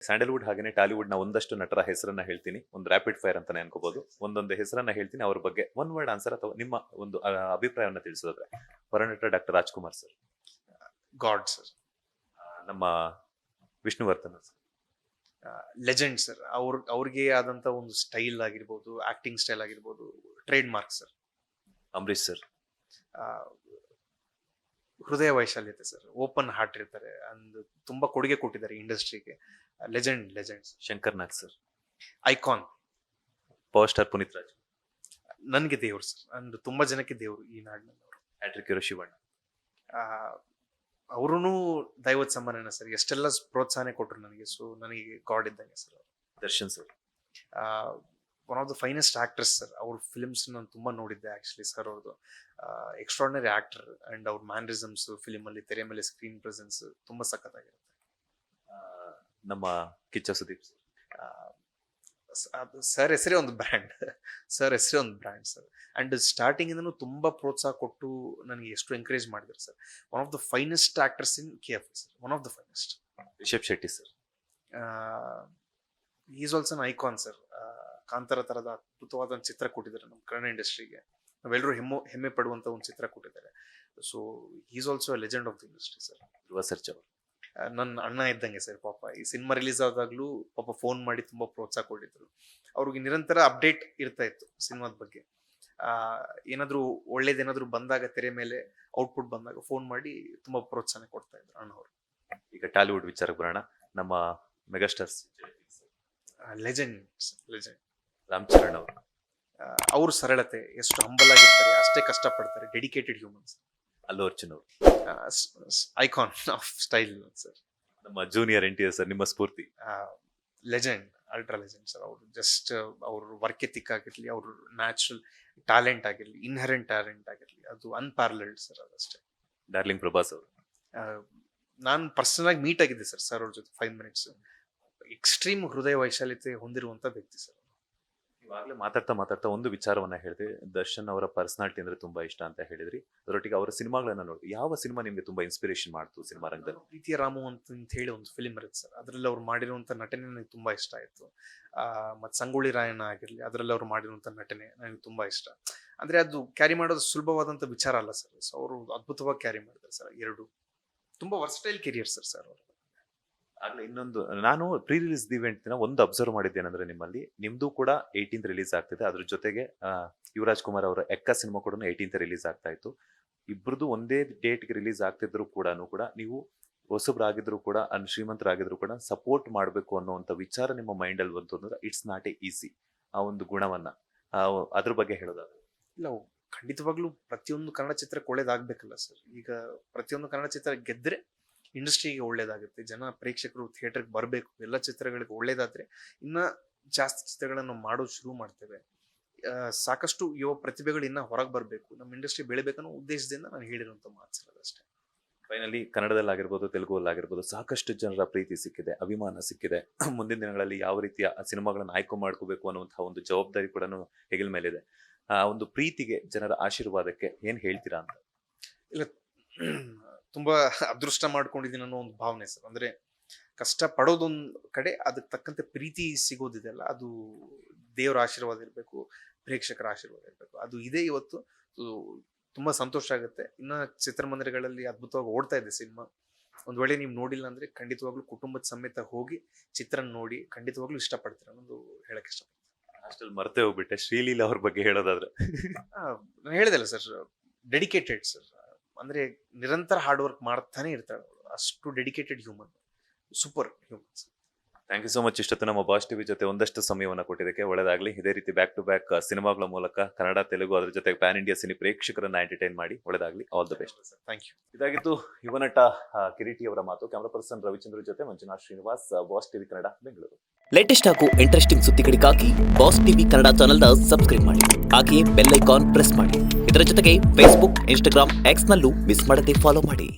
Sandalwood ಹಾಗೇನೆ Tollywood ನ ಒಂದಷ್ಟು ನಟರ ಹೆಸರನ್ನ ಹೇಳ್ತೀನಿ, ಒಂದು ರ್ಯಾಪಿಡ್ ಫೈರ್ ಅಂತಾನೆ ಅನ್ಕೋಬಹುದು. ಒಂದೊಂದು ಹೆಸರನ್ನ ಹೇಳ್ತೀನಿ, ಅವ್ರ ಬಗ್ಗೆ ಒನ್ ವರ್ಡ್ ಆನ್ಸರ್ ಅಥವಾ ನಿಮ್ಮ ಒಂದು ಅಭಿಪ್ರಾಯವನ್ನ ತಿಳಿಸೋದಾದ್ರೆ. ಹೊರನಟ doctor Rajkumar sir. God sir. ನಮ್ಮ ವಿಷ್ಣುವರ್ಧನ್ ಸರ್. Legend sir. ಅವ್ರಿಗೆ ಆದಂತ ಒಂದು ಸ್ಟೈಲ್ ಆಗಿರ್ಬೋದು, ಆಕ್ಟಿಂಗ್ ಸ್ಟೈಲ್ ಆಗಿರ್ಬೋದು, trademark sir. Ambareesh sir. ಹೃದಯ ವೈಶಾಲ್ಯತೆ ಸರ್, ಓಪನ್ ಹಾರ್ಟ್ ಇರ್ತಾರೆ ಅಂಡ್ ತುಂಬಾ ಕೊಡುಗೆ ಕೊಟ್ಟಿದ್ದಾರೆ ಇಂಡಸ್ಟ್ರಿಗೆ. Legend. Shankar Nag sir. Icon. Power star Puneeth Raj. ನನ್ಗೆ ದೇವ್ರು ಸರ್, ಅಂಡ್ ತುಂಬಾ ಜನಕ್ಕೆ ದೇವ್ರು ಈ ನಾಡಿನಲ್ಲಿ. Hat trick hero Shivanna. ಅವ್ರೂ ದೈವತ್ ಸಮಾನ ಸರ್. ಎಷ್ಟೆಲ್ಲ ಪ್ರೋತ್ಸಾಹನೆ ಕೊಟ್ರು ನನಗೆ. ಸೊ ನನಗೆ ಗಾಡ್ ಇದ್ದಂಗೆ sir. Darshan sir. One of the finest actors sir. ಅವ್ರ ಫಿಲ್ಮ್ಸ್ ನಾನು ತುಂಬಾ ನೋಡಿದ್ದೆ ಆಕ್ಚುಲಿ ಸರ್. ಅವ್ರದ್ದು ಎಕ್ಸ್ಟ್ರಾರ್ಡಿನರಿ ಆಕ್ಟರ್ ಅಂಡ್ ಅವ್ರ ಮ್ಯಾನರಿಸಮ್ಸ್ ಫಿಲ್ಮ್ ಅಲ್ಲಿ, ತೆರೆ ಮೇಲೆ ಸ್ಕ್ರೀನ್ ಪ್ರೆಸೆನ್ಸ್ ತುಂಬಾ ಸಖತ್ತಾಗಿರುತ್ತೆ. ನಮ್ಮ ಕಿಚ್ಚ ಸುದೀಪ್ ಸರ್ ಹೆಸರೇ ಒಂದು ಬ್ರ್ಯಾಂಡ್. ಸರ್ ಅಂಡ್ ಸ್ಟಾರ್ಟಿಂಗ್ ಇಂದನೂ ತುಂಬಾ ಪ್ರೋತ್ಸಾಹ ಕೊಟ್ಟು ನನಗೆ ಎಷ್ಟು ಎಂಕರೇಜ್ ಮಾಡಿದ್ರು sir. One of the finest actors in KF sir. One of the finest. Rishab Shetty sir. Is also an icon sir. Kantara ತರದ ಅದ್ಭುತವಾದ ಒಂದು ಚಿತ್ರ ಕೊಟ್ಟಿದ್ದಾರೆ ನಮ್ಮ ಕನ್ನಡ ಇಂಡಸ್ಟ್ರಿಗೆ. ನಾವೆಲ್ಲರೂ ಹೆಮ್ಮೆ ಪಡುವಂತ ಒಂದು ಚಿತ್ರ ಕೊಟ್ಟಿದ್ದಾರೆ. So is also legend of the industry sir. Dhruva Sarja ಅವರು. ನನ್ನ ಅಣ್ಣ ಇದ್ದಂಗೆ ಸರ್. ಪಾಪ ಈ ಸಿನಿಮಾ ರಿಲೀಸ್ ಆದಾಗ್ಲೂ ಪಾಪ ಫೋನ್ ಮಾಡಿ ತುಂಬಾ ಪ್ರೋತ್ಸಾಹ ಕೊಟ್ಟಿದ್ರು. ಅವ್ರಿಗೆ ನಿರಂತರ ಅಪ್ಡೇಟ್ ಇರ್ತಾ ಇತ್ತು ಸಿನಿಮಾದ ಬಗ್ಗೆ. ಏನಾದ್ರು ಒಳ್ಳೇದೇನಾದ್ರು ಬಂದಾಗ, ತೆರೆ ಮೇಲೆ ಔಟ್ಪುಟ್ ಬಂದಾಗ ಫೋನ್ ಮಾಡಿ ತುಂಬಾ ಪ್ರೋತ್ಸಾಹ ಕೊಡ್ತಾ ಇದ್ರು ಅಣ್ಣವರು. ಈಗ ಟಾಲಿವುಡ್ ವಿಚಾರಕ್ಕೆ ಬರೋಣ. ನಮ್ಮ ಮೆಗಾಸ್ಟಾರ್ಸ್. ಲೆಜೆಂಡ್. ರಾಮ್ ಚರಣ್ ಅವರು. ಅವ್ರ ಸರಳತೆ, ಎಷ್ಟು ಹಂಬಲ್ ಆಗಿರ್ತಾರೆ, ಅಷ್ಟೇ ಕಷ್ಟಪಡ್ತಾರೆ. Dedicated humans. ಅಲ್ಲು ಅರ್ಜುನ್ ಅವರು. Icon of style sir. ನಮ್ಮ ಜೂನಿಯರ್ NTR ಸರ್, ನಿಮ್ಮ ಸ್ಫೂರ್ತಿ. Legend, ultra legend sir. ಅವರು ಜಸ್ಟ್ ಅವ್ರ ವರ್ಕ್ ಎಥಿಕ್ ಆಗಿರ್ಲಿ, ಅವ್ರ ನ್ಯಾಚುರಲ್ ಟ್ಯಾಲೆಂಟ್ ಆಗಿರ್ಲಿ, ಇನ್ಹರೆಂಟ್ ಟ್ಯಾಲೆಂಟ್ ಆಗಿರ್ಲಿ, ಅದು ಅನ್ಪ್ಯಾರಲಲ್ಡ್ ಸರ್. ಅದಷ್ಟೇ. ಡಾರ್ಲಿಂಗ್ ಪ್ರಭಾಸ್ ಅವರು. ನಾನು ಪರ್ಸನಲ್ ಆಗಿ ಮೀಟ್ ಆಗಿದ್ದೆ ಸರ್ ಅವ್ರ ಜೊತೆ 5 minutes. ಎಕ್ಸ್ಟ್ರೀಮ್ ಹೃದಯ ವೈಶಾಲ್ಯತೆ ಹೊಂದಿರುವಂತ ವ್ಯಕ್ತಿ ಸರ್. ಇವಾಗಲೇ ಮಾತಾಡ್ತಾ ಒಂದು ವಿಚಾರವನ್ನ ಹೇಳಿದೆ. ದರ್ಶನ್ ಅವರ ಪರ್ಸನಾಲಿಟಿ ಅಂದ್ರೆ ತುಂಬಾ ಇಷ್ಟ ಅಂತ ಹೇಳಿದ್ರಿ. ಅದರೊಟ್ಟಿಗೆ ಅವರ ಸಿನಿಮಾಗಳನ್ನ ನೋಡಿ, ಯಾವ ಸಿನಿಮಾ ನಿಮ್ಗೆ ತುಂಬಾ ಇನ್ಸ್ಪಿರೇಷನ್ ಮಾಡ್ತು ಸಿನಿಮಾ ರಂಗದಲ್ಲಿ? ಪ್ರೀತಿಯ ರಾಮು ಅಂತ ಹೇಳಿ ಒಂದು ಫಿಲ್ಮ್ ಇರುತ್ತೆ ಸರ್. ಅದ್ರಲ್ಲಿ ಅವ್ರು ಮಾಡಿರುವಂತ ನಟನೆ ನನಗೆ ತುಂಬಾ ಇಷ್ಟ ಆಯ್ತು. ಮತ್ ಸಂಗೊಳ್ಳಿ ರಾಯಣ್ಣ ಆಗಿರ್ಲಿ, ಅದ್ರಲ್ಲಿ ಅವ್ರು ಮಾಡಿರುವಂತ ನಟನೆ ನನಗೆ ತುಂಬಾ ಇಷ್ಟ. ಅಂದ್ರೆ ಅದು ಕ್ಯಾರಿ ಮಾಡೋದು ಸುಲಭವಾದಂತ ವಿಚಾರ ಅಲ್ಲ ಸರ್. ಸೊ ಅವರು ಅದ್ಭುತವಾಗಿ ಕ್ಯಾರಿ ಮಾಡಿದ್ದಾರೆ ಸರ್. ಎರಡು ತುಂಬಾ ವರ್ಸ್ಟೈಲ್ ಕೆರಿಯರ್ ಸರ್ ಅವರು. ಆಗ್ಲೇ ಇನ್ನೊಂದು, ನಾನು ಪ್ರೀ ರಿಲೀಸ್ ಇವೆಂಟ್ ದಿನ ಒಂದು ಅಬ್ಸರ್ವ್ ಮಾಡಿದ್ದೇನೆಂದ್ರೆ, ನಿಮ್ಮಲ್ಲಿ ನಿಮ್ದು ಕೂಡ 18th ರಿಲೀಸ್ ಆಗ್ತಿದೆ. ಅದ್ರ ಜೊತೆಗೆ ಯುವರಾಜ್ ಕುಮಾರ್ ಅವರ ಎಕ್ಕ ಸಿನಿಮಾ ಕೂಡ 18th ರಿಲೀಸ್ ಆಗ್ತಾ ಇತ್ತು. ಇಬ್ಬರದು ಒಂದೇ ಡೇಟ್ಗೆ ರಿಲೀಸ್ ಆಗ್ತಿದ್ರು ಕೂಡ ನೀವು ಹೊಸಬ್ರಾಗಿದ್ರು ಕೂಡ, ಶ್ರೀಮಂತರಾಗಿದ್ರು ಕೂಡ ಸಪೋರ್ಟ್ ಮಾಡಬೇಕು ಅನ್ನೋಂಥ ವಿಚಾರ ನಿಮ್ಮ ಮೈಂಡ್ ಅಲ್ಲಿ ಬಂತು ಅಂದ್ರೆ, ಇಟ್ಸ್ ನಾಟ್ ಎ ಈಸಿ. ಆ ಒಂದು ಗುಣವನ್ನ ಅದ್ರ ಬಗ್ಗೆ ಹೇಳೋದಾದ್ರೆ. ಇಲ್ಲ, ಖಂಡಿತವಾಗ್ಲೂ ಪ್ರತಿಯೊಂದು ಕನ್ನಡ ಚಿತ್ರಕ್ಕೆ ಒಳ್ಳೇದಾಗ್ಬೇಕಲ್ಲ ಸರ್. ಈಗ ಪ್ರತಿಯೊಂದು ಕನ್ನಡ ಚಿತ್ರ ಗೆದ್ರೆ ಇಂಡಸ್ಟ್ರಿಗೆ ಒಳ್ಳೇದಾಗುತ್ತೆ. ಜನ ಪ್ರೇಕ್ಷಕರು ಥಿಯೇಟರ್ಗೆ ಬರಬೇಕು. ಎಲ್ಲ ಚಿತ್ರಗಳಿಗೆ ಒಳ್ಳೇದಾದ್ರೆ ಇನ್ನ ಜಾಸ್ತಿ ಚಿತ್ರಗಳನ್ನು ಮಾಡೋದು ಶುರು ಮಾಡ್ತೇವೆ. ಸಾಕಷ್ಟು ಯುವ ಪ್ರತಿಭೆಗಳು ಇನ್ನ ಹೊರಗೆ ಬರಬೇಕು, ನಮ್ಮ ಇಂಡಸ್ಟ್ರಿ ಬೆಳಿಬೇಕನ್ನೋ ಉದ್ದೇಶದಿಂದ ನಾನು ಹೇಳಿರುವಂತ ಮಾತು ಅಷ್ಟೇ. ಫೈನಲಿ ಕನ್ನಡದಲ್ಲಾಗಿರ್ಬೋದು, ತೆಲುಗುಲ್ಲಾಗಿರ್ಬೋದು ಸಾಕಷ್ಟು ಜನರ ಪ್ರೀತಿ ಸಿಕ್ಕಿದೆ, ಅಭಿಮಾನ ಸಿಕ್ಕಿದೆ. ಮುಂದಿನ ದಿನಗಳಲ್ಲಿ ಯಾವ ರೀತಿಯ ಸಿನಿಮಾಗಳನ್ನು ಆಯ್ಕೆ ಮಾಡ್ಕೋಬೇಕು ಅನ್ನುವಂತಹ ಒಂದು ಜವಾಬ್ದಾರಿ ಕೂಡ ಹೆಗಲ ಮೇಲಿದೆ. ಆ ಒಂದು ಪ್ರೀತಿಗೆ, ಜನರ ಆಶೀರ್ವಾದಕ್ಕೆ ಏನ್ ಹೇಳ್ತೀರಾ ಅಂತ? ಇಲ್ಲ, ತುಂಬಾ ಅದೃಷ್ಟ ಮಾಡ್ಕೊಂಡಿದ್ದೀನಿ ಅನ್ನೋ ಒಂದು ಭಾವನೆ ಸರ್. ಅಂದ್ರೆ ಕಷ್ಟ ಪಡೋದೊಂದ್ ಕಡೆ, ಅದಕ್ಕೆ ತಕ್ಕಂತೆ ಪ್ರೀತಿ ಸಿಗೋದಿದೆಯಲ್ಲ, ಅದು ದೇವರ ಆಶೀರ್ವಾದ ಇರಬೇಕು, ಪ್ರೇಕ್ಷಕರ ಆಶೀರ್ವಾದ ಇರಬೇಕು. ಅದು ಇದೆ ಇವತ್ತು. ತುಂಬಾ ಸಂತೋಷ ಆಗುತ್ತೆ. ಇನ್ನ ಚಿತ್ರಮಂದಿರಗಳಲ್ಲಿ ಅದ್ಭುತವಾಗಿ ಓಡ್ತಾ ಇದೆ ಸಿನಿಮಾ. ಒಂದ್ ವೇಳೆ ನೀವು ನೋಡಿಲ್ಲ ಅಂದ್ರೆ ಖಂಡಿತವಾಗ್ಲೂ ಕುಟುಂಬದ ಸಮೇತ ಹೋಗಿ ಚಿತ್ರ ನೋಡಿ ಖಂಡಿತವಾಗ್ಲೂ ಇಷ್ಟಪಡ್ತೀರ ಅನ್ನೋದು ಹೇಳಕ್ ಇಷ್ಟಪಡ್ತೀನಿ. ಅಷ್ಟಲ್ಲಿ ಮರ್ತೇ ಹೋಗ್ಬಿಟ್ಟೆ ಶ್ರೀಲೀಲಾ ಅವ್ರ ಬಗ್ಗೆ ಹೇಳೋದಾದ್ರೆ. ನಾನು ಹೇಳಿದೆಲ್ಲ ಸರ್, ಡೆಡಿಕೇಟೆಡ್ ಸರ್. ಅಂದ್ರೆ ನಿರಂತರ ಹಾರ್ಡ್ ವರ್ಕ್ ಮಾಡ್ತಾನೆ ಇರ್ತಾಳೆ ಅವಳು. ಅಷ್ಟು dedicated human, super human. Thank you so much. ಇಷ್ಟೊತ್ತು ನಮ್ಮ ಬಾಸ್ ಟಿವಿ ಜೊತೆ ಒಂದಷ್ಟು ಸಮಯವನ್ನು ಕೊಟ್ಟಿದ್ದಕ್ಕೆ ಒಳ್ಳೆದಾಗ್ಲಿ. ಇದೇ ರೀತಿ ಬ್ಯಾಕ್ ಟು ಬ್ಯಾಕ್ ಸಿನಿಮಾಗಳ ಮೂಲಕ ಕನ್ನಡ, ತೆಲುಗು, ಅದ್ರ ಜೊತೆ ಪ್ಯಾನ್ ಇಂಡಿಯಾ ಸಿನಿ ಪ್ರೇಕ್ಷಕರನ್ನ ಎಂಟರ್ಟೈನ್ ಮಾಡಿ ಒಳ್ಳೆದಾಗ್ಲಿ. All the best. Thank you. ಇದಾಗಿತ್ತು ಯುವನಟ ಕಿರೀಟಿ ಅವರ ಮಾತು. ಕ್ಯಾಮರಾ ಪರ್ಸನ್ ರವಿಚಂದ್ರ ಜೊತೆ Manjunath Srinivas, boss TV Kannada, Bengaluru. Latest ಹಾಗೂ ಇಂಟ್ರೆಸ್ಟಿಂಗ್ ಸುದ್ದಿಗಳಿಗಾಗಿ ಬಾಸ್ ಟಿವಿ ಕನ್ನಡ ಚಾನೆಲ್ನ ಸಬ್ಸ್ಕ್ರೈಬ್ ಮಾಡಿ. ಹಾಗೆಯೇ ಬೆಲ್ ಐಕಾನ್ ಪ್ರೆಸ್ ಮಾಡಿ. ಇದರ ಜೊತೆಗೆ ಫೇಸ್ಬುಕ್, ಇನ್ಸ್ಟಾಗ್ರಾಮ್, ಎಕ್ಸ್ ನಲ್ಲೂ ಮಿಸ್ ಮಾಡದೆ ಫಾಲೋ ಮಾಡಿ.